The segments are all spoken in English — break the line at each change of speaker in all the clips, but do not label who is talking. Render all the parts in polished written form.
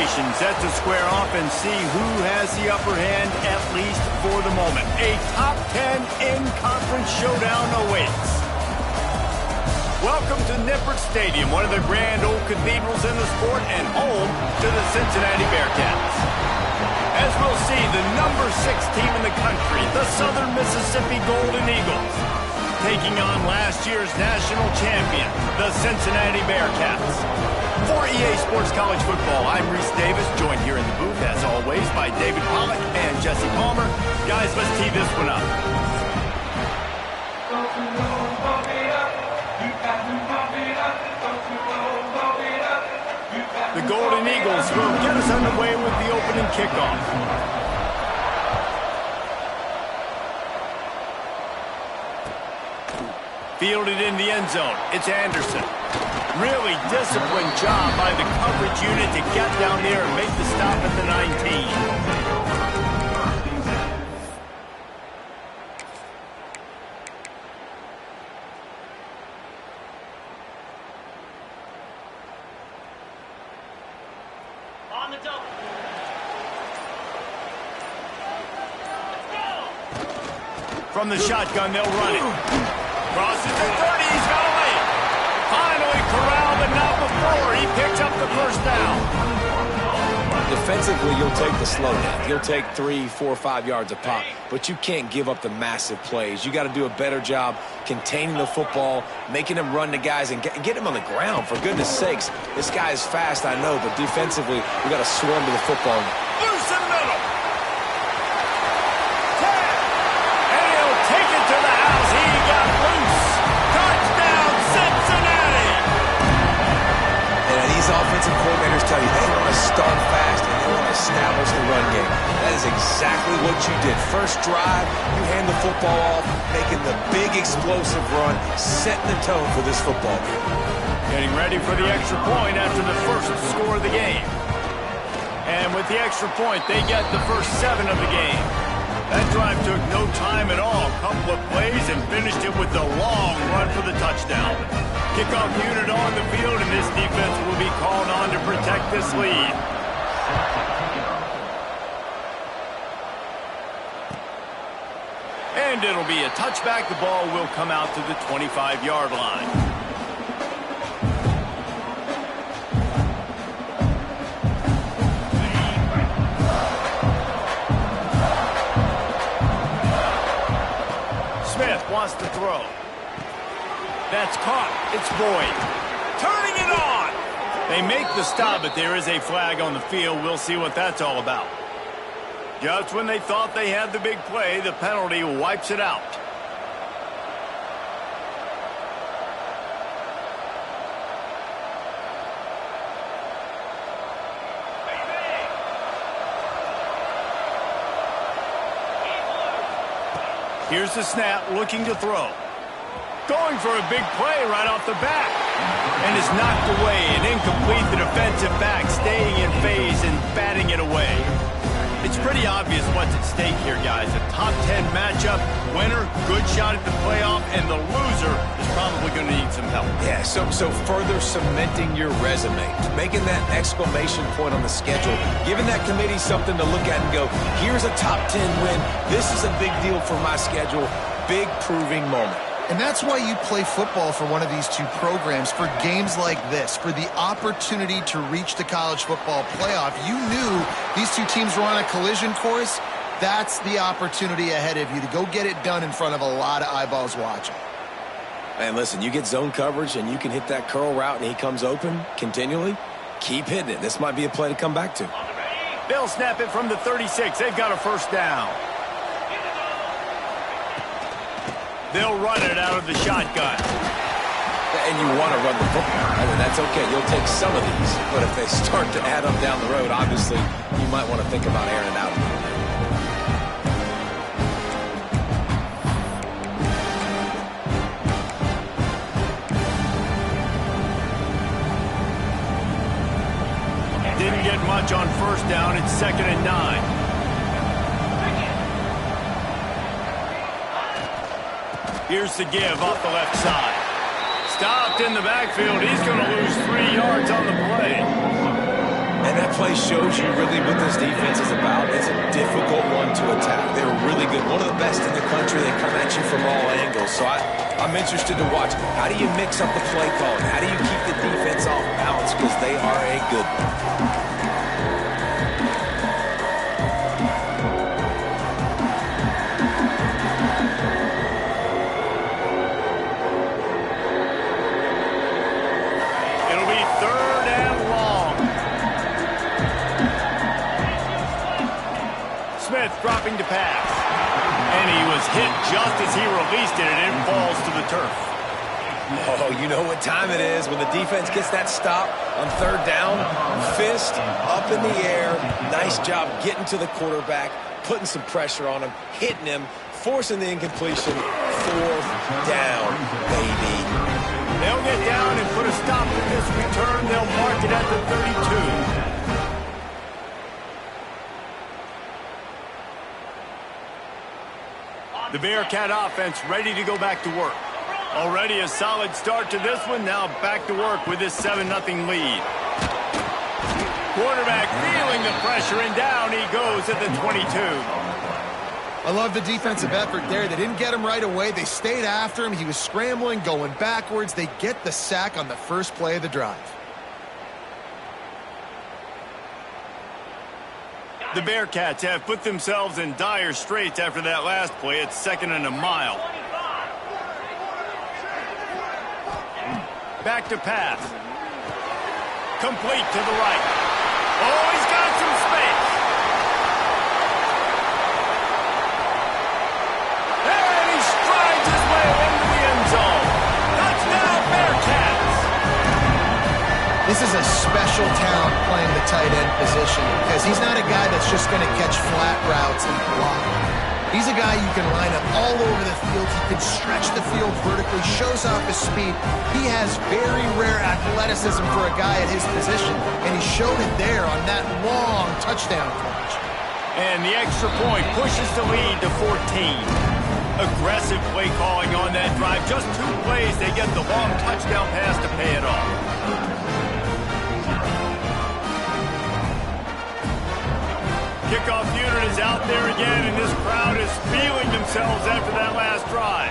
formation set to square off and see who has the upper hand, at least for the moment. A top 10 in-conference showdown awaits. Welcome to Nippert Stadium, one of the grand old cathedrals in the sport and home to the Cincinnati Bearcats. As we'll see, the number 6 team in the country, the Southern Mississippi Golden Eagles, taking on last year's national champion, the Cincinnati Bearcats. For EA Sports College Football, I'm Reese Davis, joined here in the booth, as always, by David Pollack and Jesse Palmer. Guys, let's tee this one up. The Golden Eagles will get us underway with the opening kickoff. Fielded in the end zone. It's Anderson. Really disciplined job by the coverage unit to get down there and make the stop at the 19.
On the double.
From the shotgun, they'll run it. Crosses the 30, he's got a lead. Finally corralled, but not before. He picks up the first down.
Defensively, you'll take the slow down. You'll take 3, 4, 5 yards a pop, but you can't give up the massive plays. You got to do a better job containing the football, making them run the guys, and get them on the ground. For goodness sakes, this guy is fast, I know, but defensively, we got to swarm to the football.
Loose in the middle. 10. And he'll take it to the house. He got loose. Touchdown, Cincinnati.
And these offensive coordinators tell you they want to start fast and they want to establish the run game. That is exactly what you did. First drive, you hand the football off, making the big explosive run, setting the tone for this football game.
Getting ready for the extra point after the first score of the game. And with the extra point, they get the first 7 of the game. That drive took no time at all. A couple of plays and finished it with the long run for the touchdown. Kickoff unit on the field, and this defense will be called on to protect this lead. And it'll be a touchback. The ball will come out to the 25-yard line. Smith wants to throw. That's caught. It's Boyd. Turning it on. They make the stop, but there is a flag on the field. We'll see what that's all about. Just when they thought they had the big play, the penalty wipes it out. Here's the snap, looking to throw. Going for a big play right off the bat. And is knocked away and incomplete. The defensive back staying in phase and batting it away. It's pretty obvious what's at stake here, guys. A top 10 matchup, winner, good shot at the playoff, and the loser is probably going to need some help.
Yeah, so further cementing your resume, making that exclamation point on the schedule, giving that committee something to look at and go, here's a top 10 win. This is a big deal for my schedule. Big proving moment.
And that's why you play football for one of these two programs, for games like this, for the opportunity to reach the college football playoff. You knew these two teams were on a collision course. That's the opportunity ahead of you to go get it done in front of a lot of eyeballs watching.
And listen, you get zone coverage and you can hit that curl route and he comes open continually. Keep hitting it. This might be a play to come back to.
They'll snap it from the 36. They've got a first down. They'll run it out of the shotgun.
And you want to run the football. I mean, that's okay. You'll take some of these. But if they start to add up down the road, obviously, you might want to think about airing it out.
Didn't get much on first down. It's 2nd and 9. Here's the give off the left side. Stopped in the backfield. He's going to lose 3 yards on the play.
And that play shows you really what this defense is about. It's a difficult one to attack. They're really good. One of the best in the country. They come at you from all angles. So I'm interested to watch. How do you mix up the play calling? How do you keep the defense off balance? Because they are a good one.
Dropping to pass. And he was hit just as he released it, and it falls to the turf.
Oh, you know what time it is when the defense gets that stop on third down. Fist up in the air. Nice job getting to the quarterback, putting some pressure on him, hitting him, forcing the incompletion. Fourth down, baby.
They'll get down and put a stop to this return. They'll mark it at the 32. The Bearcat offense ready to go back to work. Already a solid start to this one. Now back to work with this 7-0 lead. Quarterback feeling the pressure, and down he goes at the 22.
I love the defensive effort there. They didn't get him right away. They stayed after him. He was scrambling, going backwards. They get the sack on the first play of the drive.
The Bearcats have put themselves in dire straits after that last play. It's 2nd and a mile. Back to pass. Complete to the right. Oh, he's got some space. And he strides his way into the end zone. Touchdown, Bearcats.
This is a special talent playing the tight end position because he's not a guy that's just going to catch flat routes and block. He's a guy you can line up all over the field. He can stretch the field vertically, shows off his speed. He has very rare athleticism for a guy at his position, and he showed it there on that long touchdown catch.
And the extra point pushes the lead to 14. Aggressive play calling on that drive. Just 2 plays, they get the long touchdown pass to pay it off. Kickoff unit is out there again, and this crowd is feeling themselves after that last drive.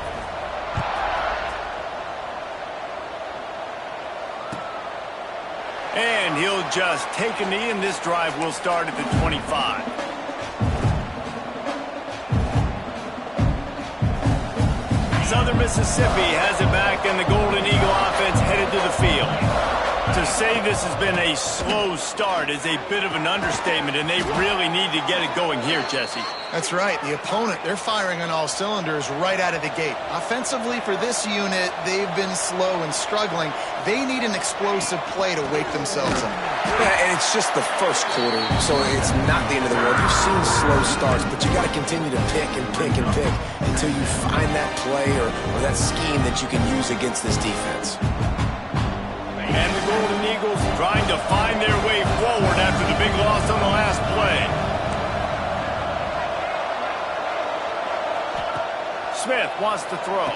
And he'll just take a knee, and this drive will start at the 25. Southern Mississippi has it back, and the Golden Eagle offense headed to the field. To say this has been a slow start is a bit of an understatement, and they really need to get it going here, Jesse.
That's right. The opponent, they're firing on all cylinders right out of the gate. Offensively for this unit, they've been slow and struggling. They need an explosive play to wake themselves up.
Yeah, and it's just the first quarter, so it's not the end of the world. You've seen slow starts, but you got to continue to pick and pick and pick until you find that play or that scheme that you can use against this defense.
And the Golden Eagles trying to find their way forward after the big loss on the last play. Smith wants to throw.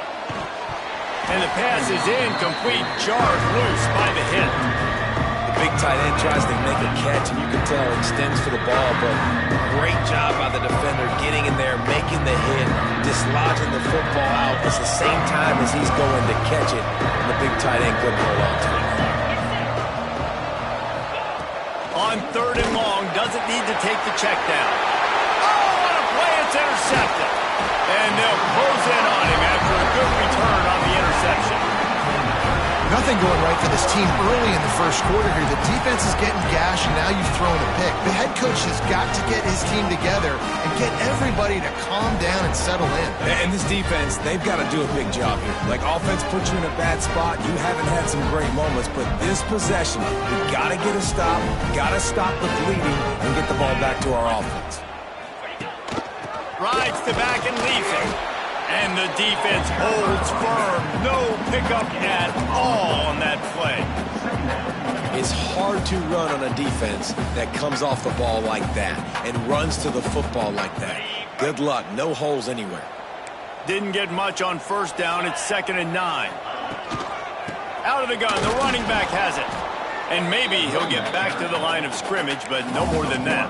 And the pass is incomplete, jarred loose by the hit.
The big tight end tries to make a catch, and you can tell extends for the ball, but great job by the defender getting in there, making the hit, dislodging the football out at the same time as he's going to catch it, and the big tight end couldn't hold on to it.
On 3rd and long, doesn't need to take the check down. Oh, what a play, it's intercepted. And they'll close in on him after a good return on the interception.
Nothing going right for this team early in the first quarter here. The defense is getting gashed, and now you've thrown a pick. The head coach has got to get his team together and get everybody to calm down and settle in.
And this defense, they've got to do a big job here. Like, offense puts you in a bad spot. You haven't had some great moments, but this possession, we got to get a stop, got to stop the bleeding, and get the ball back to our offense.
Rides to back and leaves it. And the defense holds firm. No pickup at all on that play.
It's hard to run on a defense that comes off the ball like that and runs to the football like that. Good luck. No holes anywhere.
Didn't get much on 1st down. It's 2nd and 9. Out of the gun. The running back has it. And maybe he'll get back to the line of scrimmage, but no more than that.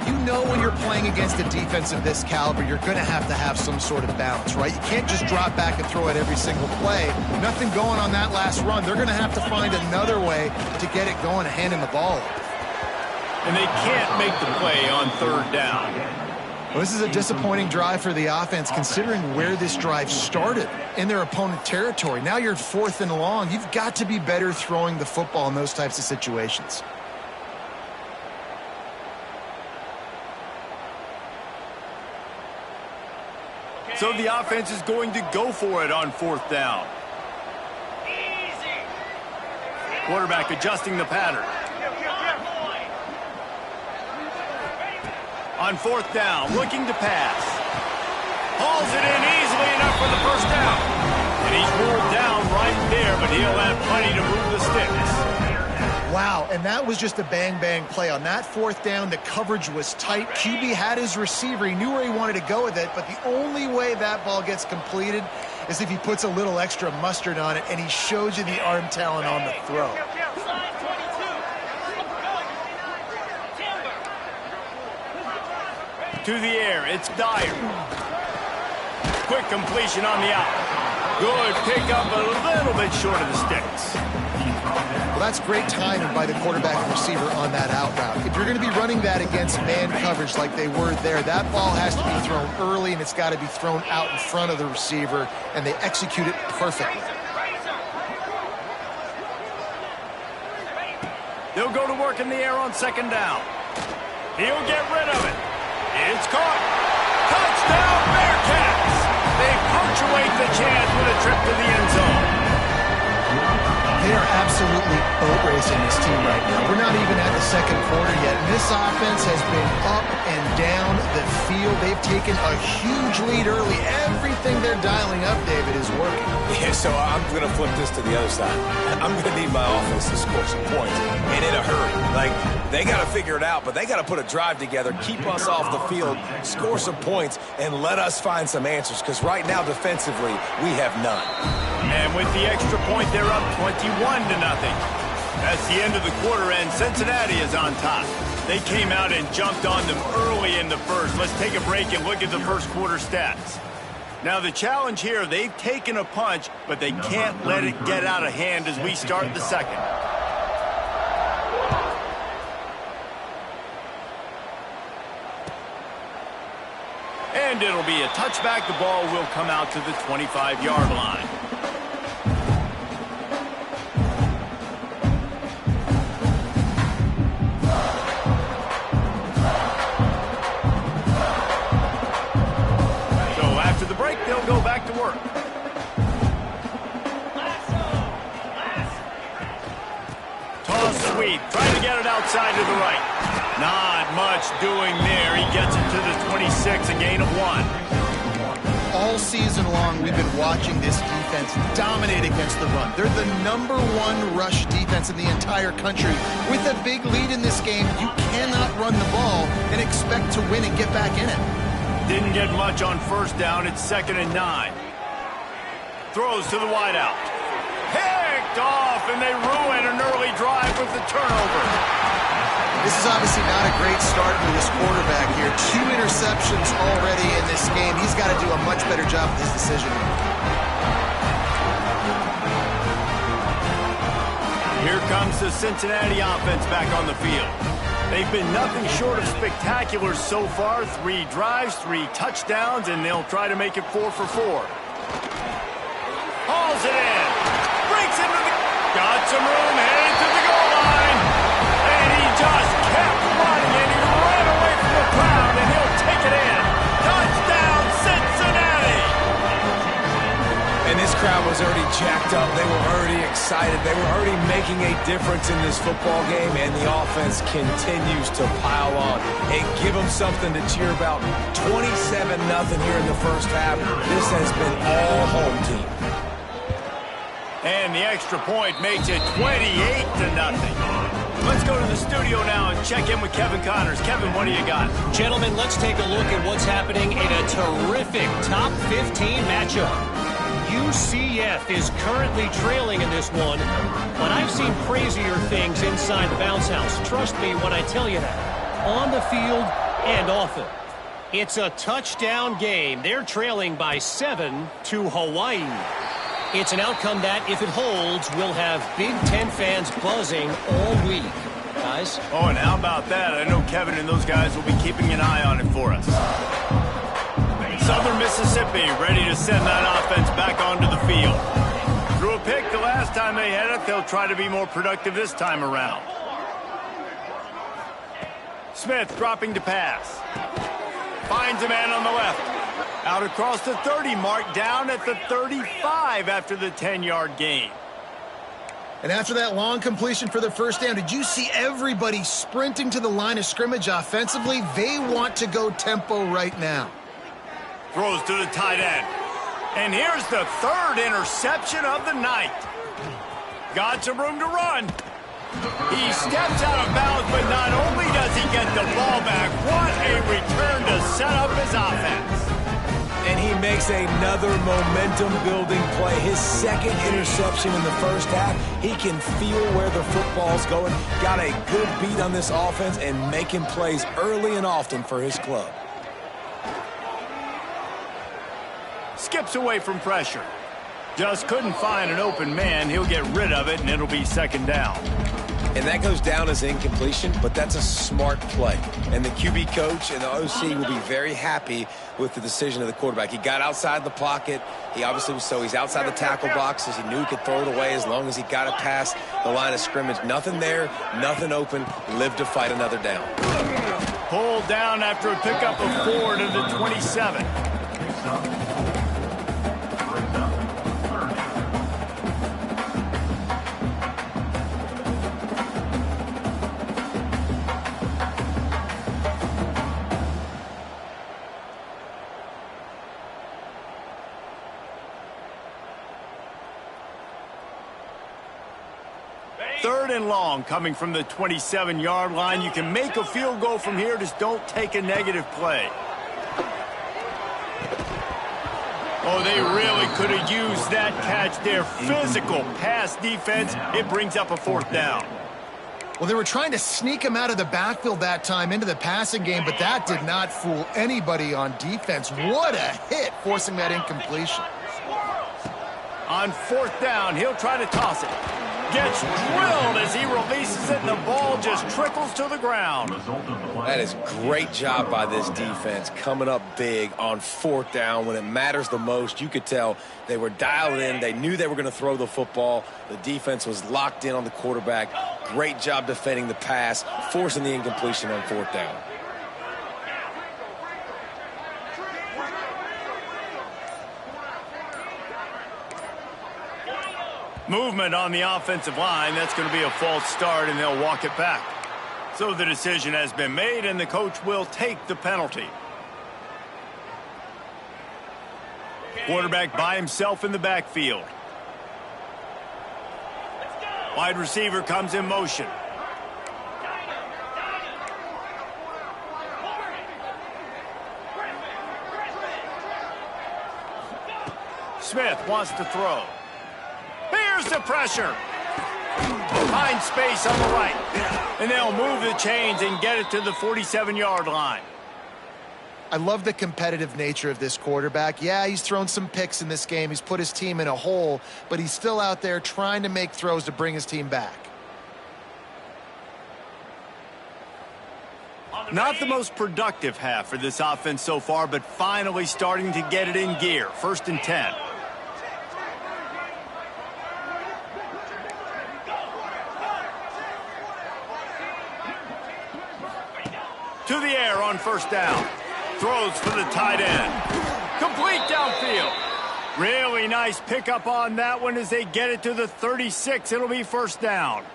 You know when you're playing against a defense of this caliber, you're going to have some sort of balance, right? You can't just drop back and throw it every single play. Nothing going on that last run. They're going to have to find another way to get it going, handing the ball off.
And they can't make the play on third down.
Well, this is a disappointing drive for the offense, considering where this drive started, in their opponent territory. Now you're 4th and long. You've got to be better throwing the football in those types of situations.
So the offense is going to go for it on 4th down. Quarterback adjusting the pattern. On 4th down, looking to pass. Hauls it in easily enough for the first down. And he's ruled down right there, but he'll have plenty to move the sticks.
Wow, and that was just a bang-bang play. On that 4th down, the coverage was tight. QB had his receiver. He knew where he wanted to go with it, but the only way that ball gets completed is if he puts a little extra mustard on it, and he shows you the arm talent on the throw.
To the air, it's Dyer. Quick completion on the out. Good pickup, a little bit short of the sticks.
Well, that's great timing by the quarterback and receiver on that out route. If you're going to be running that against man coverage like they were there, that ball has to be thrown early, and it's got to be thrown out in front of the receiver, and they execute it perfectly.
They'll go to work in the air on 2nd down. He'll get rid of it. It's caught. Touchdown, Bearcats! They punctuate the chance with a trip to the end zone.
They are absolutely boat racing this team right now. We're not even at the 2nd quarter yet, and this offense has been up and down the field. They've taken a huge lead early. Everything they're dialing up, David, is working.
Yeah, so I'm going to flip this to the other side. I'm going to need my offense to score some points, and in a hurry. Like, they got to figure it out, but they got to put a drive together, keep us off the field, score some points, and let us find some answers, because right now, defensively, we have none.
And with the extra point, they're up 21-0. That's the end of the quarter, and Cincinnati is on top. They came out and jumped on them early in the first. Let's take a break and look at the first quarter stats. Now, the challenge here, they've taken a punch, but they can't let it get out of hand as we start the second. And it'll be a touchback. The ball will come out to the 25-yard line. They'll go back to work. Toss sweep, trying to get it outside to the right. Not much doing there. He gets it to the 26, a gain of 1.
All season long, we've been watching this defense dominate against the run. They're the #1 rush defense in the entire country. With a big lead in this game, you cannot run the ball and expect to win and get back in it.
Didn't get much on 1st down. It's 2nd and 9. Throws to the wideout. Picked off, and they ruin an early drive with the turnover.
This is obviously not a great start for this quarterback here. 2 interceptions already in this game. He's got to do a much better job with his decision.
Here comes the Cincinnati offense back on the field. They've been nothing short of spectacular so far. 3 drives, 3 touchdowns, and they'll try to make it 4 for 4. Hauls it in. Breaks into the... Got some room, headed to the goal line. And he just kept running, and he ran away from the crowd, and he'll take it in. Touchdown, Cincinnati!
And this crowd was already jacked up. They were already excited. They were already making a difference in this football game, and the offense continues to pile on and give them something to cheer about. 27-0 here in the first half. This has been all home team.
And the extra point makes it 28-0. Let's go to the studio now and check in with Kevin Connors. Kevin, what do you got?
Gentlemen, let's take a look at what's happening in a terrific top 15 matchup.
UCF is currently trailing in this one, but I've seen crazier things inside the bounce house. Trust me when I tell you that. On the field and off it. It's a touchdown game. They're trailing by 7 to Hawaii. It's an outcome that, if it holds, will have Big Ten fans buzzing all week. Guys?
Oh, and how about that? I know Kevin and those guys will be keeping an eye on it for us. Southern Mississippi ready to send that offense back onto the field. Threw a pick the last time they had it. They'll try to be more productive this time around. Smith dropping to pass. Finds a man on the left. Out across the 30 mark, down at the 35 after the 10-yard gain.
And after that long completion for the first down, did you see everybody sprinting to the line of scrimmage offensively? They want to go tempo right now.
Throws to the tight end. And here's the third interception of the night. Got some room to run. He steps out of bounds, but not only does he get the ball back, what a return to set up his offense.
And he makes another momentum-building play. His second interception in the first half. He can feel where the football's going. Got a good beat on this offense and making plays early and often for his club.
Skips away from pressure. Just couldn't find an open man. He'll get rid of it, and it'll be second down.
And that goes down as incompletion, but that's a smart play. And the QB coach and the OC will be very happy with the decision of the quarterback. He got outside the pocket. He obviously was he's outside the tackle boxes. He knew he could throw it away as long as he got it past the line of scrimmage. Nothing there, nothing open. Lived to fight another down.
Pulled down after a pickup of 4 to the 27. Third and long coming from the 27-yard line. You can make a field goal from here. Just don't take a negative play. Oh, they really could have used that catch there. Physical pass defense. It brings up a fourth down.
Well, they were trying to sneak him out of the backfield that time into the passing game, but that did not fool anybody on defense. What a hit, forcing that incompletion.
On fourth down, he'll try to toss it. Gets drilled as he releases it, and the ball just trickles to the ground.
That is great job by this defense, coming up big on fourth down when it matters the most. You could tell they were dialed in. They knew they were going to throw the football. The defense was locked in on the quarterback. Great job defending the pass, forcing the incompletion on fourth down.
Movement on the offensive line. That's going to be a false start, and they'll walk it back. So the decision has been made, and the coach will take the penalty. Quarterback by himself in the backfield. Wide receiver comes in motion. Smith wants to throw. Here's the pressure. Finds space on the right. And they'll move the chains and get it to the 47-yard line.
I love the competitive nature of this quarterback. Yeah, he's thrown some picks in this game. He's put his team in a hole, but he's still out there trying to make throws to bring his team back.
Not the most productive half for this offense so far, but finally starting to get it in gear. 1st and 10. To the air on first down. Throws for the tight end. Complete downfield. Really nice pickup on that one as they get it to the 36. It'll be first down.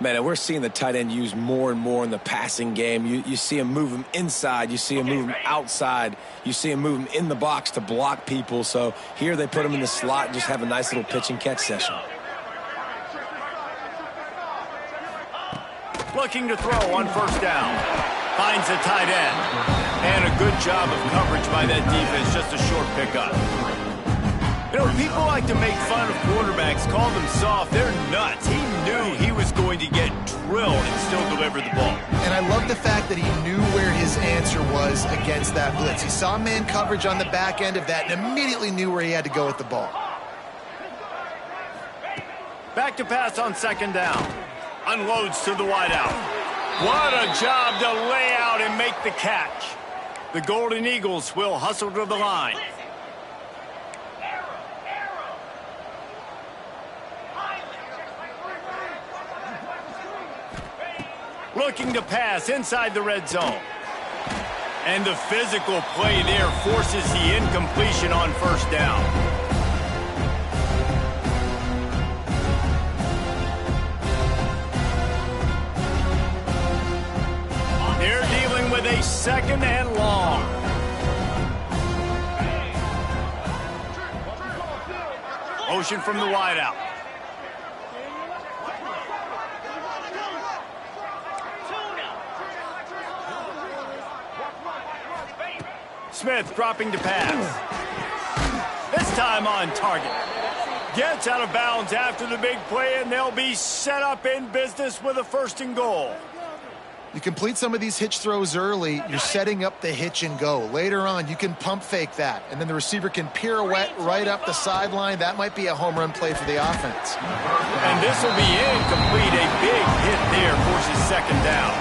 Man, and we're seeing the tight end used more and more in the passing game. You see him move him inside. You see him move him outside. You see him move him in the box to block people. So here they put him in the slot and just have a nice little pitch and catch session.
Looking to throw on first down. Finds the tight end. And a good job of coverage by that defense. Just a short pickup. You know, people like to make fun of quarterbacks, call them soft. They're nuts. He knew he was going to get drilled and still deliver the ball.
And I love the fact that he knew where his answer was against that blitz. He saw man coverage on the back end of that and immediately knew where he had to go with the ball.
Back to pass on second down. Unloads to the wideout. What a job to lay out and make the catch. The Golden Eagles will hustle to the line. Looking to pass inside the red zone. And the physical play there forces the incompletion on first down. They're dealing with a second and long. Motion from the wideout. Smith dropping to pass. This time on target. Gets out of bounds after the big play, and they'll be set up in business with a 1st and goal.
You complete some of these hitch throws early, you're setting up the hitch and go. Later on, you can pump fake that, and then the receiver can pirouette right up the sideline. That might be a home run play for the offense.
And this will be incomplete. A big hit there forces second down.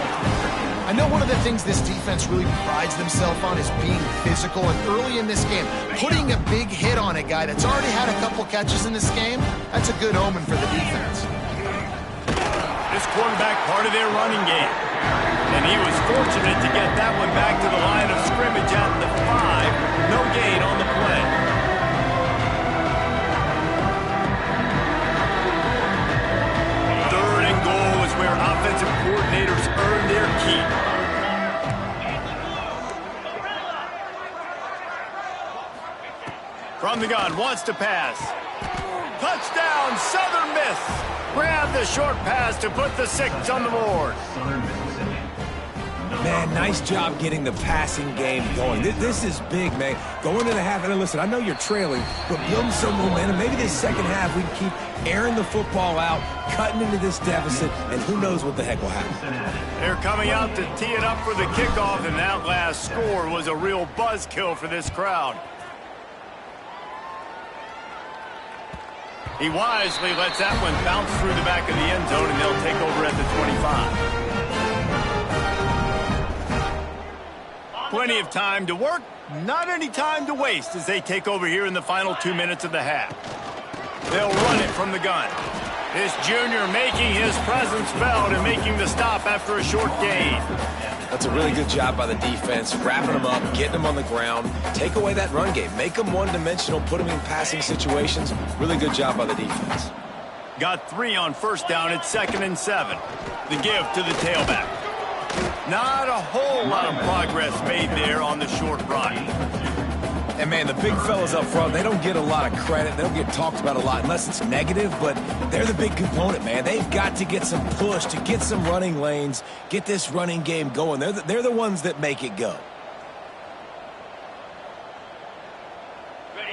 I know one of the things this defense really prides themselves on is being physical, and early in this game, putting a big hit on a guy that's already had a couple catches in this game, that's a good omen for the defense.
This quarterback part of their running game. And he was fortunate to get that one back to the line of scrimmage at the 5. No gain on the play. Third and goal is where offensive coordinators earn their keep. From the gun, wants to pass. Touchdown, Southern Miss. Grab the short pass to put the 6 on the board.
Man, nice job getting the passing game going. This is big, man. Going into the half, and listen, I know you're trailing, but building some momentum. Maybe this second half we can keep airing the football out, cutting into this deficit, and who knows what the heck will happen.
They're coming out to tee it up for the kickoff, and that last score was a real buzzkill for this crowd. He wisely lets that one bounce through the back of the end zone, and they'll take over at the 25. Plenty of time to work, not any time to waste as they take over here in the final 2 minutes of the half. They'll run it from the gun. This junior making his presence felt and making the stop after a short gain.
That's a really good job by the defense, wrapping them up, getting them on the ground, take away that run game, make them one-dimensional, put them in passing situations. Really good job by the defense.
Got 3 on first down at 2nd and 7. The give to the tailback. Not a whole lot of progress made there on the short run.
And, man, the big fellas up front, they don't get a lot of credit. They don't get talked about a lot unless it's negative, but they're the big component, man. They've got to get some push, to get some running lanes, get this running game going. They're the ones that make it go.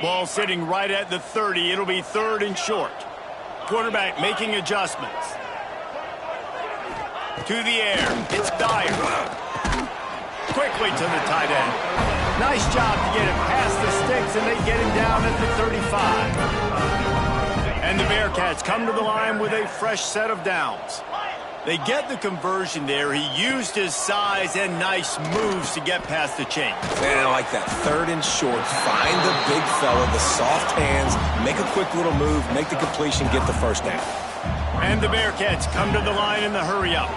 Ball sitting right at the 30. It'll be 3rd and short. Quarterback making adjustments. To the air. It's Dyer. Quickly to the tight end. Nice job to get it past the sticks, and they get him down at the 35. And the Bearcats come to the line with a fresh set of downs. They get the conversion there. He used his size and nice moves to get past the chain.
Man, I like that. 3rd and short. Find the big fella, the soft hands, make a quick little move, make the completion, get the first down.
And the Bearcats come to the line in the hurry-up.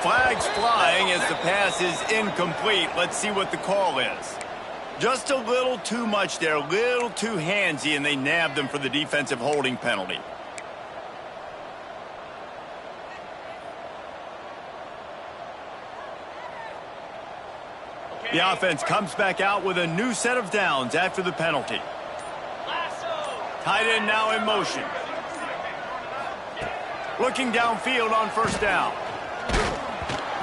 Flags flying as the pass is incomplete. Let's see what the call is. Just a little too much there, a little too handsy, and they nabbed them for the defensive holding penalty. The offense comes back out with a new set of downs after the penalty. Tight end now in motion. Looking downfield on first down.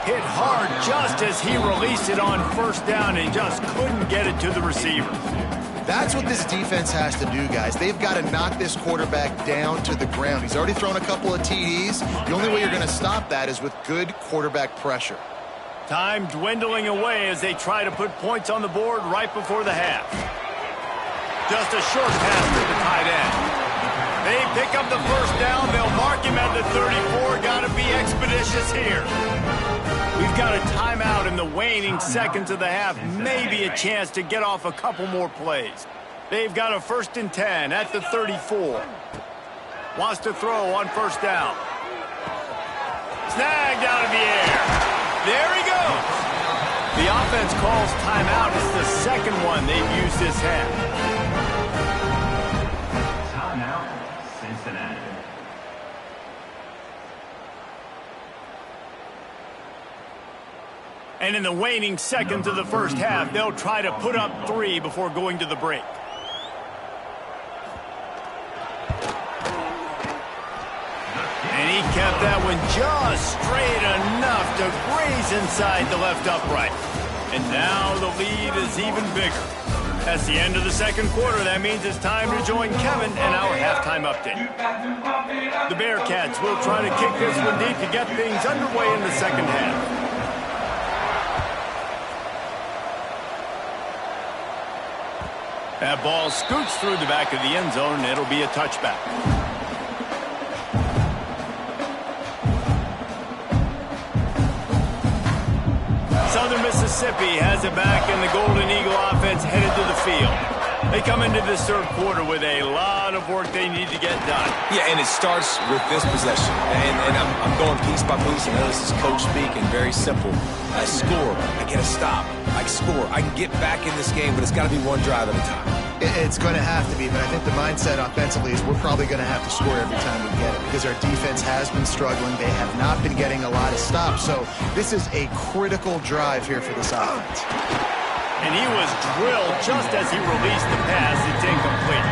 Hit hard just as he released it on first down and just couldn't get it to the receiver.
That's what this defense has to do, guys. They've got to knock this quarterback down to the ground. He's already thrown a couple of TDs. The only way you're going to stop that is with good quarterback pressure.
Time dwindling away as they try to put points on the board right before the half. Just a short pass to the tight end. They pick up the first down. They'll mark him at the 34. Got to be expeditious here. We've got a timeout in the waning seconds of the half. Maybe a chance to get off a couple more plays. They've got a 1st and 10 at the 34. Wants to throw on first down. Snagged out of the air. There he goes. The offense calls timeout. It's the second one they've used this half. And in the waning seconds of the first half, they'll try to put up 3 before going to the break. And he kept that one just straight enough to graze inside the left upright. And now the lead is even bigger. That's the end of the second quarter. That means it's time to join Kevin and our halftime update. The Bearcats will try to kick this one deep to get things underway in the second half. That ball scoots through the back of the end zone, and it'll be a touchback. Southern Mississippi has it back, and the Golden Eagle offense headed to the field. They come into this third quarter with a lot of work they need to get done.
Yeah, and it starts with this possession. And I'm going piece by piece. I know this is coach speaking, very simple. I score. I get a stop. I score. I can get back in this game, but it's got to be one drive at a time.
It's going to have to be, but I think the mindset offensively is we're probably going to have to score every time we get it because our defense has been struggling. They have not been getting a lot of stops. So this is a critical drive here for this offense.
And he was drilled just as he released the pass. It's incomplete.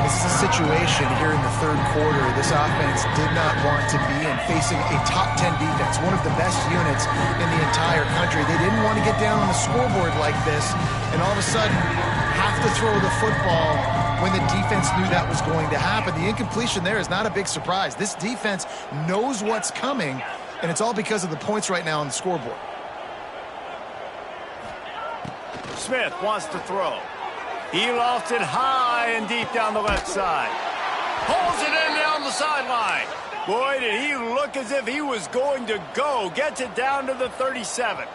This is a situation here in the third quarter this offense did not want to be in, facing a top 10 defense, one of the best units in the entire country. They didn't want to get down on the scoreboard like this and all of a sudden have to throw the football when the defense knew that was going to happen. The incompletion there is not a big surprise. This defense knows what's coming, and it's all because of the points right now on the scoreboard.
Smith wants to throw. He lofts it high and deep down the left side. Pulls it in down the sideline. Boy, did he look as if he was going to go. Gets it down to the 37.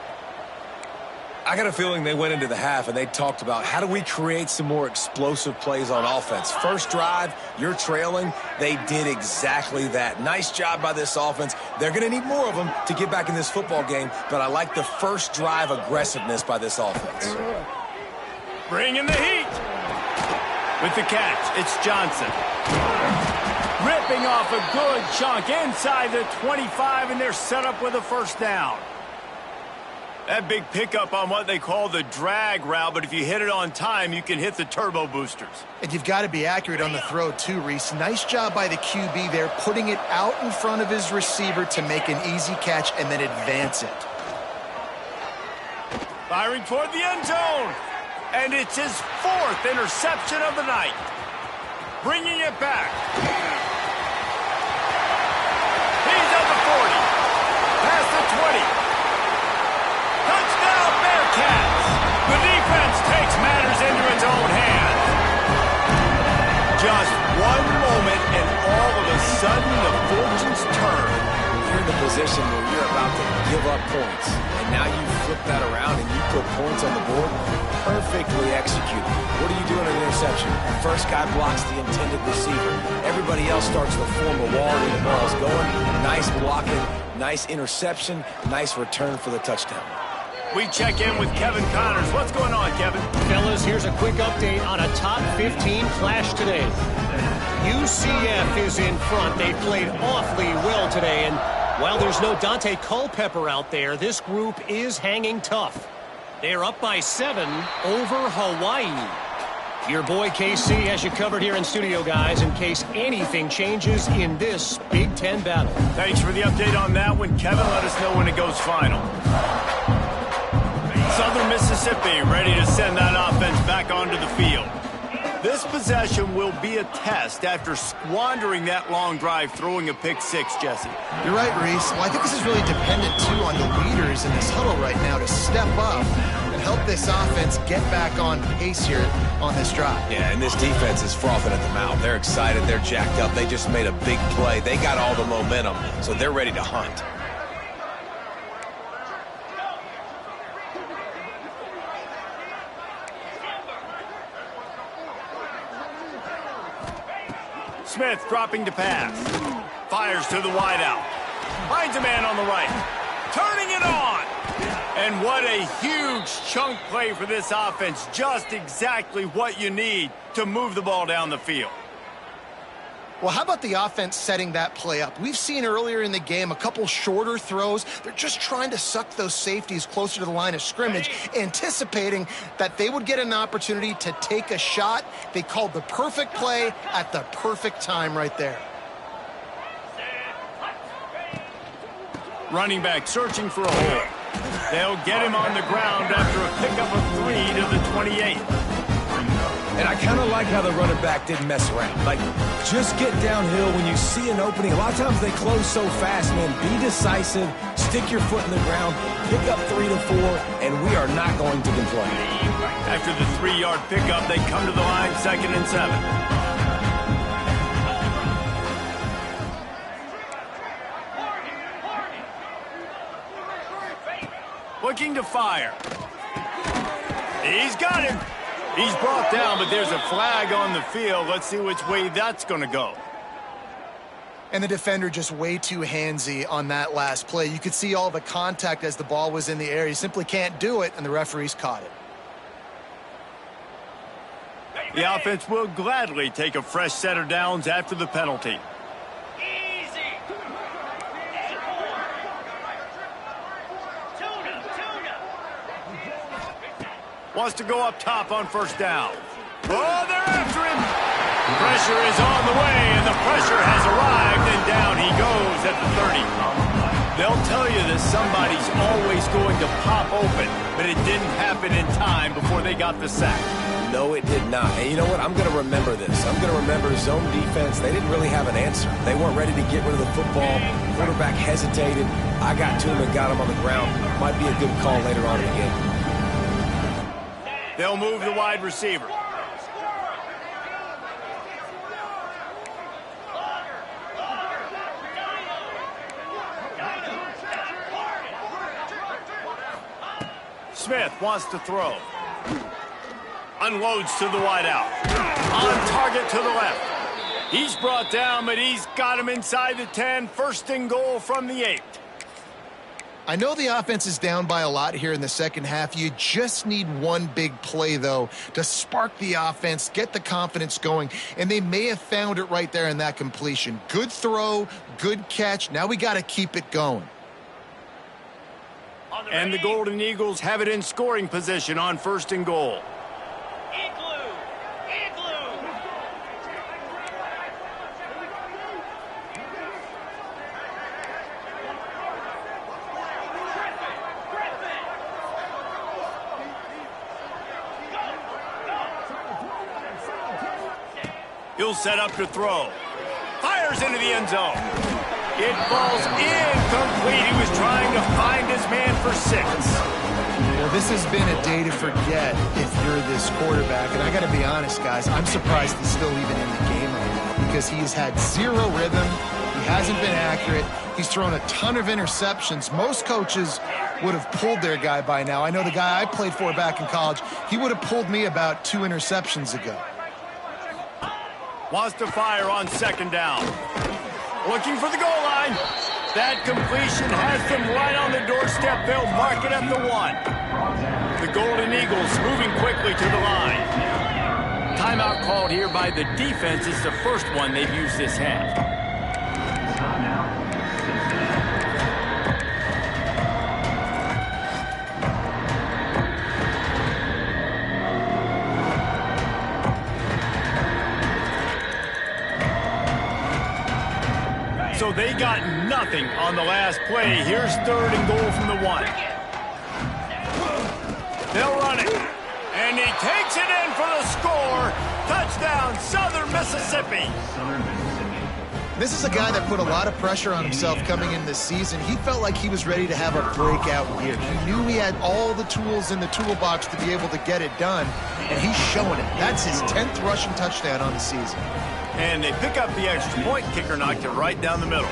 I got a feeling they went into the half and they talked about how do we create some more explosive plays on offense. First drive, you're trailing. They did exactly that. Nice job by this offense. They're going to need more of them to get back in this football game, but I like the first drive aggressiveness by this offense.
Bringing the heat. With the catch, it's Johnson. Ripping off a good chunk inside the 25, and they're set up with a first down. That big pickup on what they call the drag route, but if you hit it on time, you can hit the turbo boosters.
And you've got to be accurate on the throw too, Reese. Nice job by the QB there, putting it out in front of his receiver to make an easy catch and then advance it.
Firing toward the end zone. And it's his 4th interception of the night. Bringing it back. He's at the 40. Past the 20. Touchdown, Bearcats! The defense takes matters into its own hands. Just one moment, and all of a sudden, the fortunes turn.
You're in a position where you're about to give up points, and now you flip that around and you put points on the board. Perfectly executed. What do you do in an interception? First guy blocks the intended receiver. Everybody else starts to form a wall and the ball's going. Nice blocking, nice interception, nice return for the touchdown.
We check in with Kevin Connors. What's going on, Kevin?
Fellas, here's a quick update on a top 15 clash today. UCF is in front. They played awfully well today, and while there's no Dante Culpepper out there, this group is hanging tough. They're up by 7 over Hawaii. Your boy KC has you covered here in studio, guys, in case anything changes in this big Big Ten battle.
Thanks for the update on that one, Kevin. Let us know when it goes final. Southern Mississippi ready to send that offense back onto the field. This possession will be a test after squandering that long drive throwing a pick six, Jesse.
You're right, Reese. Well, I think this is really dependent, too, on the leaders in this huddle right now to step up and help this offense get back on pace here on this drive.
Yeah, and this defense is frothing at the mouth. They're excited. They're jacked up. They just made a big play. They got all the momentum, so they're ready to hunt.
Smith dropping to pass. Fires to the wideout. Finds a man on the right. Turning it on. And what a huge chunk play for this offense. Just exactly what you need to move the ball down the field.
Well, how about the offense setting that play up? We've seen earlier in the game a couple shorter throws. They're just trying to suck those safeties closer to the line of scrimmage, anticipating that they would get an opportunity to take a shot. They called the perfect play at the perfect time right there.
Running back searching for a hole. They'll get him on the ground after a pickup of 3 to the 28.
And I kind of like how the running back didn't mess around. Like, just get downhill when you see an opening. A lot of times they close so fast, man. Be decisive, stick your foot in the ground, pick up 3 to 4, and we are not going to complain.
After the 3-yard pickup, they come to the line, 2nd and 7. Looking to fire. He's got him. He's brought down, but there's a flag on the field. Let's see which way that's going to go.
And the defender just way too handsy on that last play. You could see all the contact as the ball was in the air. He simply can't do it, and the referees caught it.
The offense will gladly take a fresh set of downs after the penalty. Wants to go up top on 1st down. Oh, they're after him. Pressure is on the way, and the pressure has arrived, and down he goes at the 30. They'll tell you that somebody's always going to pop open, but it didn't happen in time before they got the sack.
No, it did not. And you know what? I'm going to remember this. I'm going to remember zone defense. They didn't really have an answer. They weren't ready to get rid of the football. Quarterback hesitated. I got to him and got him on the ground. Might be a good call later on in the game.
They'll move the wide receiver. Smith wants to throw. Unloads to the wideout. On target to the left. He's brought down, but he's got him inside the 10. 1st and goal from the 8.
I know the offense is down by a lot here in the second half. You just need one big play, though, to spark the offense, get the confidence going, and they may have found it right there in that completion. Good throw, good catch. Now we got to keep it going.
And the Golden Eagles have it in scoring position on 1st and goal. He'll set up to throw. Fires into the end zone. It falls incomplete. He was trying to find his man for 6.
Well, this has been a day to forget if you're this quarterback. And I got to be honest, guys, I'm surprised he's still even in the game right now because he's had 0 rhythm. He hasn't been accurate. He's thrown a ton of interceptions. Most coaches would have pulled their guy by now. I know the guy I played for back in college, he would have pulled me about 2 interceptions ago.
Wants to fire on 2nd down. Looking for the goal line. That completion has them right on the doorstep. They'll mark it at the 1. The Golden Eagles moving quickly to the line. Timeout called here by the defense. It's the first one they've used this half. So So they got nothing on the last play. Here's 3rd and goal from the 1. They'll run it. And he takes it in for the score. Touchdown, Southern Mississippi.
This is a guy that put a lot of pressure on himself coming in this season. He felt like he was ready to have a breakout year. He knew he had all the tools in the toolbox to be able to get it done, and he's showing it. That's his 10th rushing touchdown on the season.
And they pick up the extra point. Kicker knocked it right down the middle.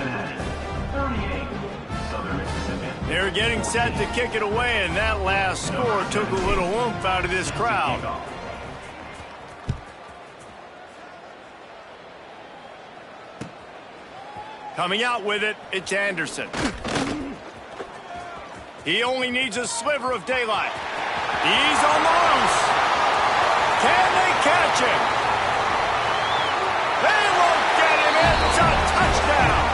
They're getting set to kick it away, and that last score took a little oomph out of this crowd. Coming out with it, it's Anderson. He only needs a sliver of daylight. He's on the loose. Can they catch him? They won't get him. It's a touchdown.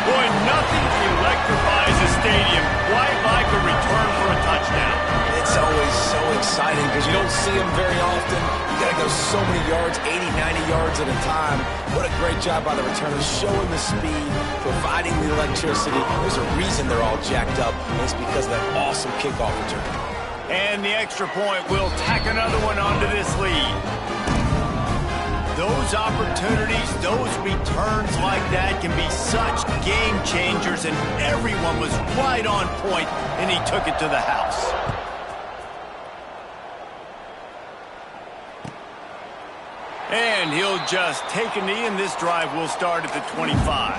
Boy, nothing electrifies a stadium quite like a return for a touchdown.
It's always so exciting because you don't see them very often. You got to go so many yards, 80, 90 yards at a time. What a great job by the returners, showing the speed, providing the electricity. There's a reason they're all jacked up, and it's because of that awesome kickoff return.
And the extra point will tack another one onto this lead. Those opportunities, those returns like that can be such game changers, and everyone was right on point, and he took it to the house. And he'll just take a knee, and this drive will start at the 25.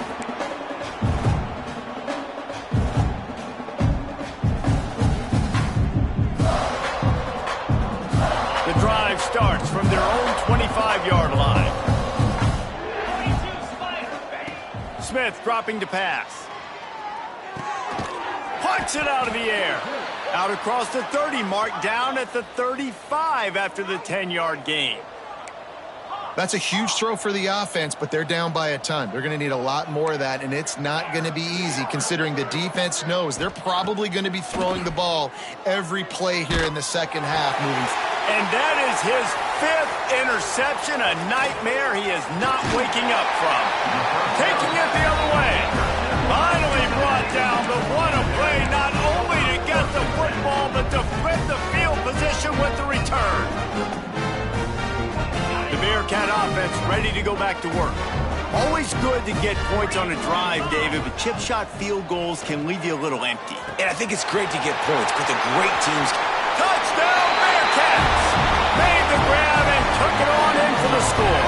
The drive starts from their own 25-yard line. Smith dropping to pass. Puts it out of the air. Out across the 30 mark, down at the 35 after the 10-yard gain.
That's a huge throw for the offense, but they're down by a ton. They're going to need a lot more of that, and it's not going to be easy considering the defense knows they're probably going to be throwing the ball every play here in the second half moving.
And that is his 5th interception, a nightmare he is not waking up from. Taking it the other way. Finally brought down, but what a play, not only to get the football, but to flip the field position with the return. The Bearcat offense ready to go back to work. Always good to get points on a drive, David, but chip shot field goals can leave you a little empty.
And I think it's great to get points, but the great teams...
Touchdown, Bearcats! Made the grab and took it on in for the score.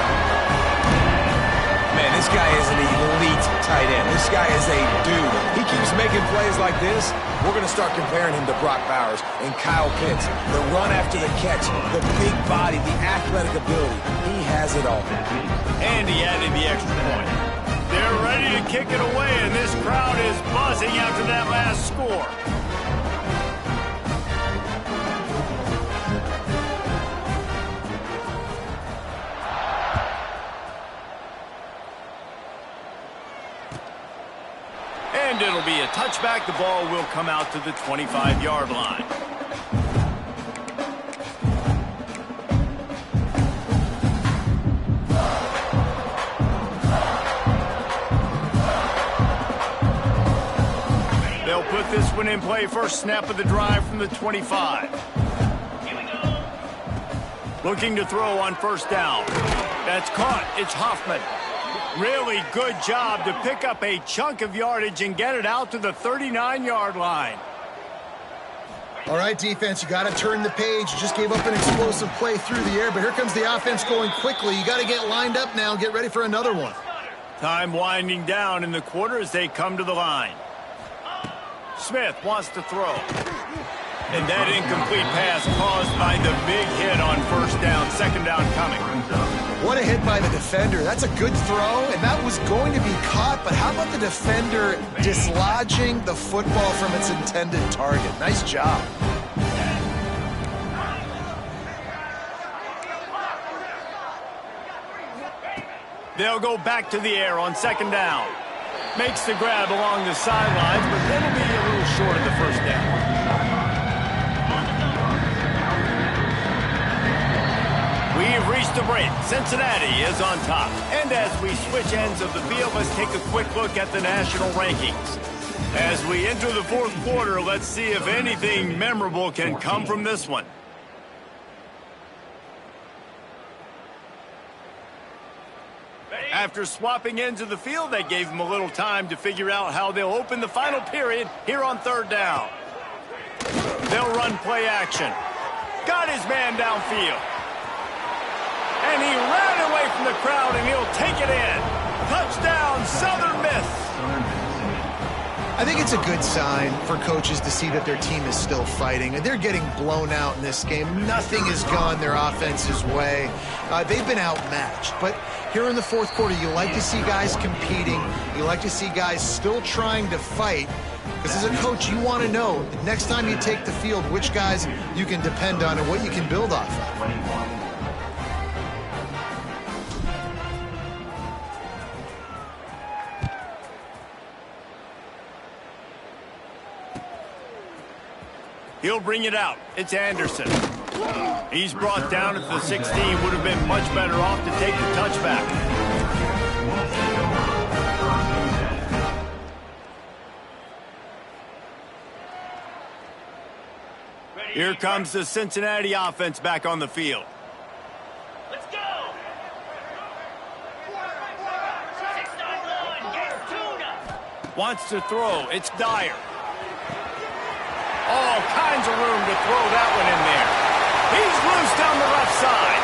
Man, this guy is an elite tight end. This guy is a dude. He keeps making plays like this. We're going to start comparing him to Brock Bowers and Kyle Pitts. The run after the catch, the big body, the athletic ability. He has it all.
And he added the extra point. They're ready to kick it away, and this crowd is buzzing after that last score. And it'll be a touchback. The ball will come out to the 25-yard line. They'll put this one in play. First snap of the drive from the 25. Looking to throw on first down. That's caught. It's Hoffman. Really good job to pick up a chunk of yardage and get it out to the 39-yard line.
All right, defense, you got to turn the page. You just gave up an explosive play through the air, but here comes the offense going quickly. You got to get lined up now and get ready for another one.
Time winding down in the quarter as they come to the line. Smith wants to throw. And that incomplete pass caused by the big hit on first down, second down coming.
What a hit by the defender. That's a good throw, and that was going to be caught, but how about the defender dislodging the football from its intended target? Nice job.
They'll go back to the air on second down. Makes the grab along the sidelines, but then will be a little short of the first down. We've reached goes the break. Cincinnati is on top. And as we switch ends of the field, let's take a quick look at the national rankings. As we enter the fourth quarter, let's see if anything memorable can come from this one. After swapping ends of the field, they gave him a little time to figure out how they'll open the final period here on third down. They'll run play action. Got his man downfield. And he ran away from the crowd, and he'll take it in. Touchdown, Southern Miss.
I think it's a good sign for coaches to see that their team is still fighting. They're getting blown out in this game. Nothing has gone their offense's way. They've been outmatched. But here in the fourth quarter, you like to see guys competing. You like to see guys still trying to fight. Because as a coach, you want to know the next time you take the field which guys you can depend on and what you can build off of.
He'll bring it out. It's Anderson. He's brought down at the 16. Would have been much better off to take the touchback. Here comes the Cincinnati offense back on the field.
Let's go! 6-9-1, get tuna!
Wants to throw. It's Dyer. All kinds of room to throw that one in there. He's loose down the left side.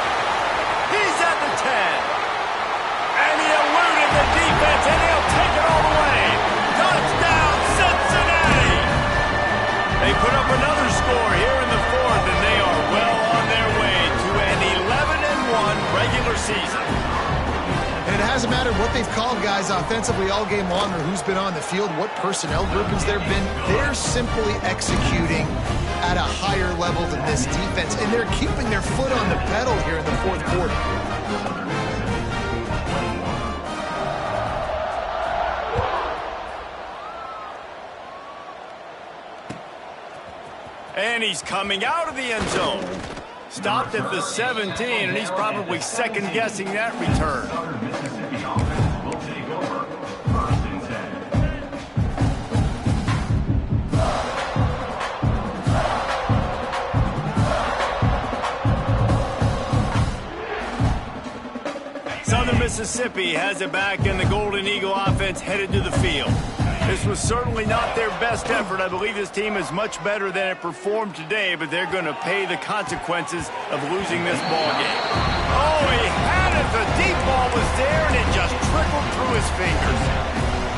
He's at the 10. And he eluded the defense, and he'll take it all the way. Touchdown, Cincinnati! They put up another score here in the fourth, and they are well on their way to an 11-1 regular season.
And it hasn't mattered what they've called guys offensively all game long or who's been on the field, what personnel groupings there have been. They're simply executing at a higher level than this defense, and they're keeping their foot on the pedal here in the fourth quarter.
And he's coming out of the end zone. Stopped at the 17, and he's probably second-guessing that return. Southern Mississippi has it back, and the Golden Eagle offense headed to the field. This was certainly not their best effort. I believe this team is much better than it performed today, but they're going to pay the consequences of losing this ball game. Oh, he had it. The deep ball was there, and it just trickled through his fingers.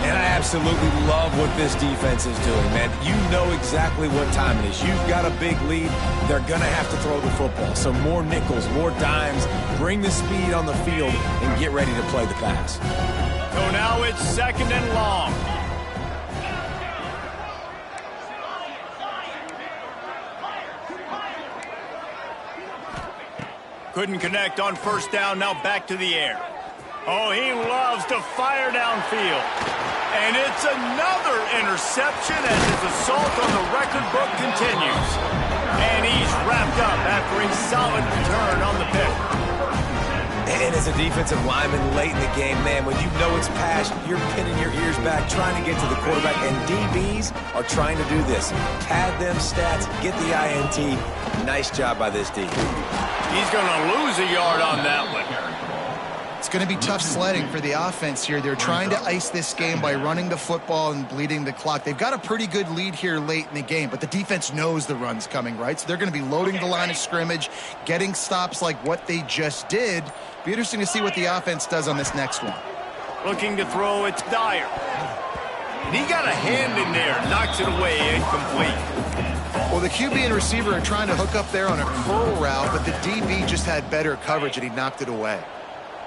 And I absolutely love what this defense is doing, man. You know exactly what time it is. You've got a big lead. They're going to have to throw the football. So more nickels, more dimes. Bring the speed on the field and get ready to play the pass.
So now it's 2nd and long. Couldn't connect on first down, now back to the air. Oh, he loves to fire downfield. And it's another interception as his assault on the record book continues. And he's wrapped up after a solid return on the pick.
And as a defensive lineman late in the game, man, when you know it's passed, you're pinning your ears back, trying to get to the quarterback. And DBs are trying to do this. Pad them stats, get the INT. Nice job by this D.
He's going to lose a yard on that one.
It's going to be tough sledding for the offense here. They're trying to ice this game by running the football and bleeding the clock. They've got a pretty good lead here late in the game, but the defense knows the run's coming, right? So they're going to be loading the line of scrimmage, getting stops like what they just did. Be interesting to see what the offense does on this next one.
Looking to throw, it's Dyer. And he got a hand in there, knocks it away, incomplete.
Well, the QB and receiver are trying to hook up there on a curl route, but the DB just had better coverage, and he knocked it away.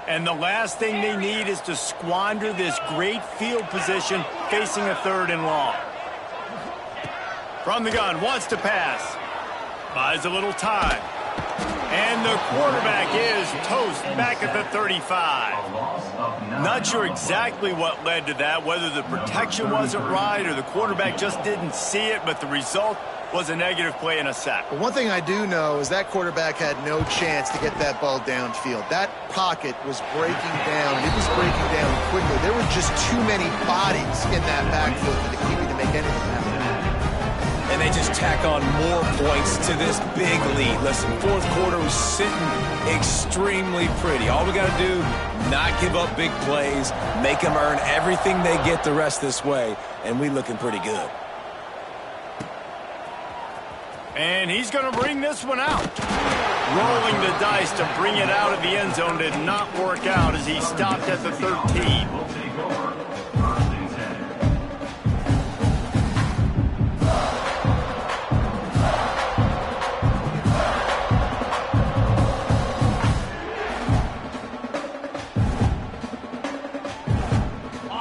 And the last thing they need is to squander this great field position facing a 3rd and long. From the gun, wants to pass. Buys a little time. And the quarterback is toast back at the 35. Not sure exactly what led to that, whether the protection wasn't right or the quarterback just didn't see it, but the result was a negative play and a sack.
But one thing I do know is that quarterback had no chance to get that ball downfield. That pocket was breaking down. It was breaking down quickly. There were just too many bodies in that backfield for the QB to make anything happen.
And they just tack on more points to this big lead. Listen, fourth quarter was sitting extremely pretty. All we got to do, not give up big plays, make them earn everything they get the rest this way, and we looking pretty good.
And he's going to bring this one out. Rolling the dice to bring it out of the end zone did not work out as he stopped at the 13.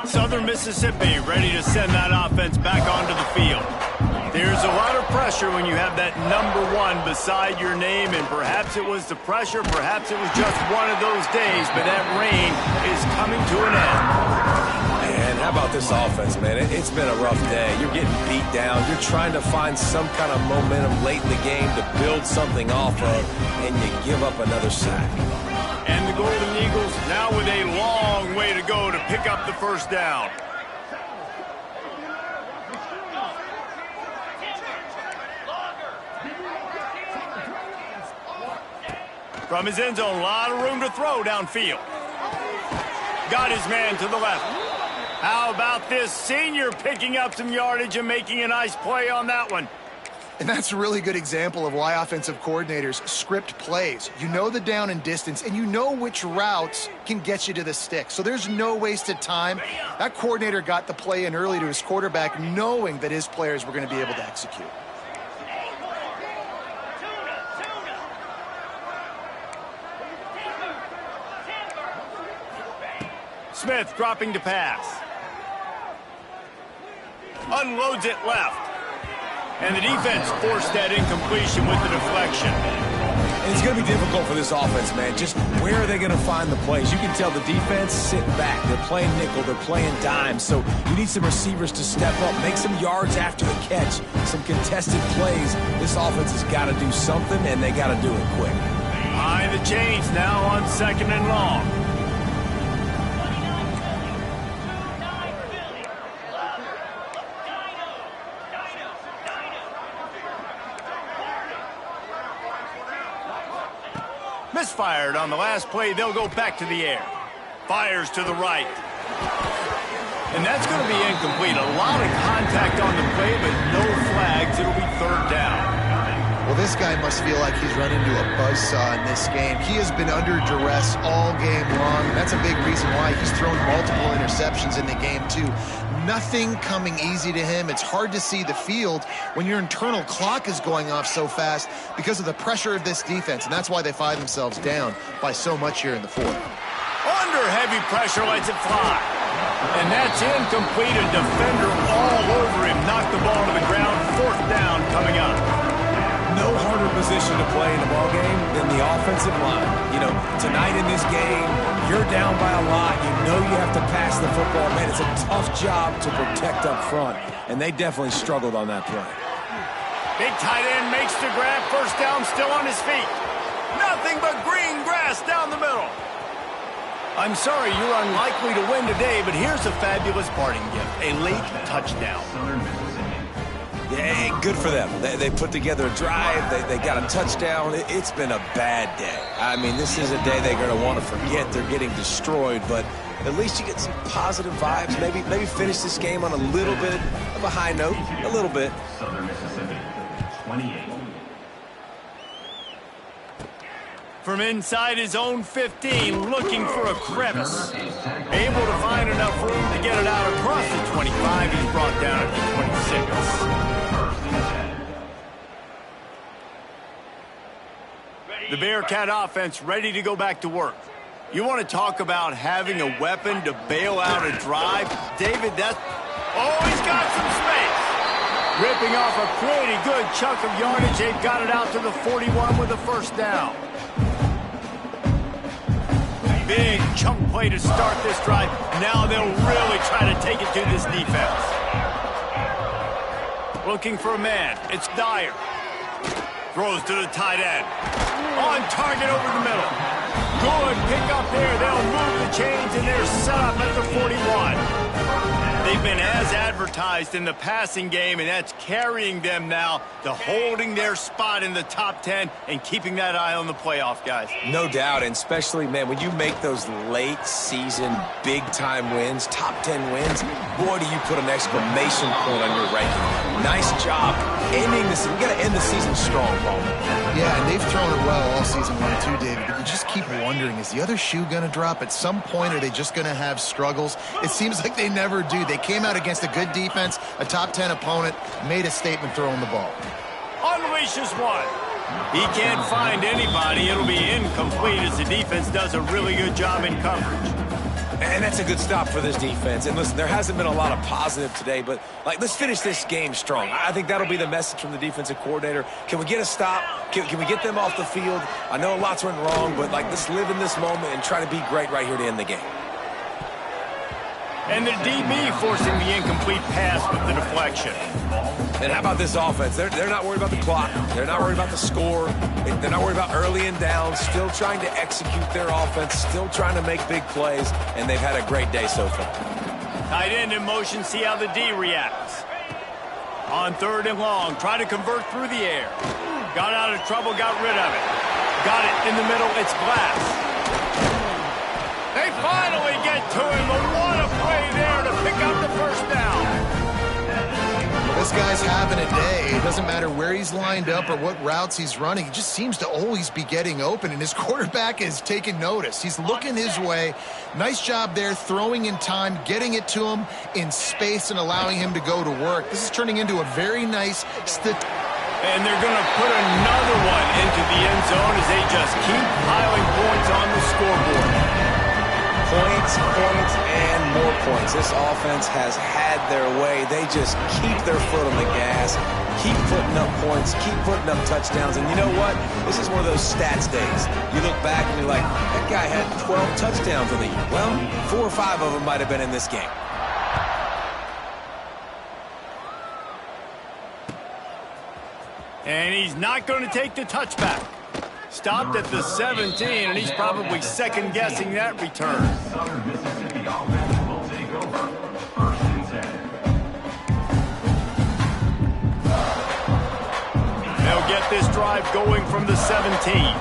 Southern Mississippi ready to send that offense back onto the field. There's a lot of pressure when you have that number 1 beside your name, and perhaps it was the pressure, perhaps it was just one of those days, but that reign is coming to an end.
Man, how about this offense, man? It's been a rough day. You're getting beat down. You're trying to find some kind of momentum late in the game to build something off of, and you give up another sack.
And the Golden Eagles now with a long way to go to pick up the first down. From his end zone, a lot of room to throw downfield. Got his man to the left. How about this senior picking up some yardage and making a nice play on that one?
And that's a really good example of why offensive coordinators script plays. You know the down and distance, and you know which routes can get you to the stick. So there's no wasted time. That coordinator got the play in early to his quarterback, knowing that his players were going to be able to execute.
Smith dropping to pass. Unloads it left. And the defense forced that incompletion with the deflection.
And it's going to be difficult for this offense, man. Just where are they going to find the plays? You can tell the defense sitting back. They're playing nickel. They're playing dime. So you need some receivers to step up, make some yards after the catch, some contested plays. This offense has got to do something, and they got to do it quick.
Behind the chains now on 2nd and long. Misfired on the last play. They'll go back to the air. Fires to the right. And that's going to be incomplete. A lot of contact on the play, but no flags. It'll be 3rd down.
Well, this guy must feel like he's run into a buzzsaw in this game. He has been under duress all game long, and that's a big reason why he's thrown multiple interceptions in the game, too. Nothing coming easy to him. It's hard to see the field when your internal clock is going off so fast because of the pressure of this defense, and that's why they find themselves down by so much here in the 4th.
Under heavy pressure, lets it fly. And that's incomplete. A defender all over him. Knocked the ball to the ground. 4th down coming up.
No harder position to play in a ball game than the offensive line. You know, tonight in this game, you're down by a lot. You know you have to pass the football. Man, it's a tough job to protect up front, and they definitely struggled on that play.
Big tight end makes the grab. 1st down, still on his feet. Nothing but green grass down the middle. I'm sorry you're unlikely to win today, but here's a fabulous parting gift. A late touchdown.
Yeah, good for them. They put together a drive. They got a touchdown. It's been a bad day. I mean, this is a day they're going to want to forget. They're getting destroyed, but at least you get some positive vibes. Maybe finish this game on a little bit of a high note. A little bit.
Southern Mississippi, 28.
From inside his own 15, looking for a crevice. Able to find enough room to get it out across the 25. He's brought down at the 26. The Bearcat offense ready to go back to work. You want to talk about having a weapon to bail out a drive? David, that's... Oh, he's got some space. Ripping off a pretty good chunk of yardage. They've got it out to the 41 with a 1st down. big chunk play to start this drive. Now they'll really try to take it to this defense. Looking for a man. It's Dyer. Throws to the tight end. On target over the middle. Good pick up there. They'll move the chains, and they're set up at the 41. They've been as advertised in the passing game, and that's carrying them now to holding their spot in the top 10 and keeping that eye on the playoff, guys.
No doubt, and especially, man, when you make those late-season, big-time wins, top 10 wins, boy, do you put an exclamation point on your ranking. Nice job ending this. We got to end the season strong, Paul.
Yeah, and they've thrown it well all season long, too, David. But you just keep wondering, is the other shoe going to drop? At some point, are they just going to have struggles? It seems like they never do. They came out against a good defense, a top 10 opponent, made a statement throwing the ball.
Unleashes one. He can't find anybody. It'll be incomplete as the defense does a really good job in coverage.
And that's a good stop for this defense. And listen, there hasn't been a lot of positive today, but let's finish this game strong. I think that'll be the message from the defensive coordinator. Can we get a stop? Can we get them off the field? I know lots went wrong, but let's live in this moment and try to be great right here to end the game.
And the DB forcing the incomplete pass with the deflection.
And how about this offense? They're not worried about the clock. They're not worried about the score. They're not worried about early and down. Still trying to execute their offense. Still trying to make big plays. And they've had a great day so far.
Tight end in motion. See how the D reacts. On 3rd and long. Try to convert through the air. Got out of trouble. Got rid of it. Got it in the middle. It's Glass. They finally get to him. But what a play there to pick up the first down.
This guy's having a day. It doesn't matter where he's lined up or what routes he's running. He just seems to always be getting open, and his quarterback is taking notice. He's looking his way. Nice job there, throwing in time, getting it to him in space and allowing him to go to work. This is turning into a very nice
And they're going to put another one into the end zone as they just keep piling points on the scoreboard.
Points, and more points. This offense has had their way. They just keep their foot on the gas, keep putting up points, keep putting up touchdowns. And you know what? This is one of those stats days. You look back and you're like, that guy had 12 touchdowns on the year. Well, 4 or 5 of them might have been in this game.
And he's not going to take the touchback. Stopped at the 17, and he's probably second-guessing that return.
Southern Mississippi offense will take over. 1st and 10.
They'll get this drive going from the 17.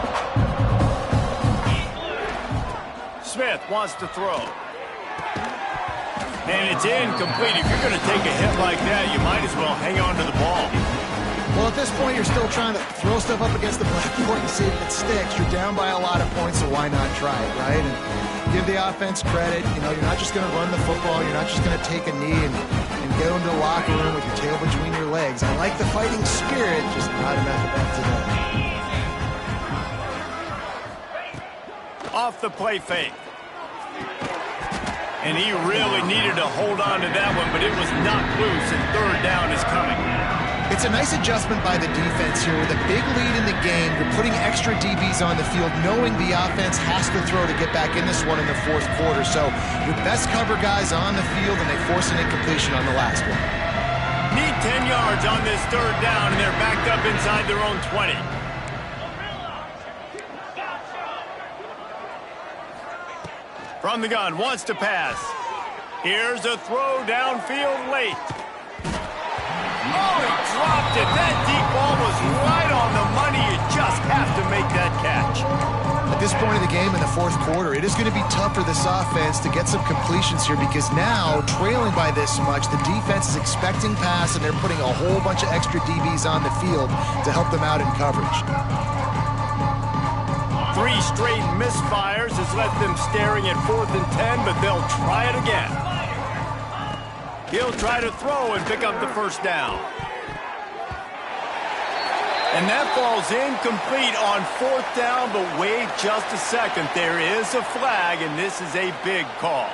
Smith wants to throw. And it's incomplete. If you're going to take a hit like that, you might as well hang on to the ball.
Well, at this point, you're still trying to throw stuff up against the blackboard and see if it sticks. You're down by a lot of points, so why not try it, right? And give the offense credit. You know, you're not just going to run the football. You're not just going to take a knee and go into the locker room with your tail between your legs. I like the fighting spirit, just not enough of that today.
Off the play fake. And he really needed to hold on to that one, but it was not loose, and 3rd down is coming.
It's a nice adjustment by the defense here. With a big lead in the game, you're putting extra DBs on the field, knowing the offense has to throw to get back in this one in the 4th quarter. So your best cover guys on the field, and they force an incompletion on the last one.
Need 10 yards on this 3rd down, and they're backed up inside their own 20. From the gun, wants to pass. Here's a throw downfield late. Oh, he dropped it. That deep ball was right on the money. You just have to make that catch.
At this point of the game in the 4th quarter, it is going to be tough for this offense to get some completions here because now, trailing by this much, the defense is expecting pass, and they're putting a whole bunch of extra DBs on the field to help them out in coverage.
3 straight misfires has left them staring at 4th and 10, but they'll try it again. He'll try to throw and pick up the first down. And that ball's incomplete on 4th down, but wait just a second. There is a flag, and this is a big call.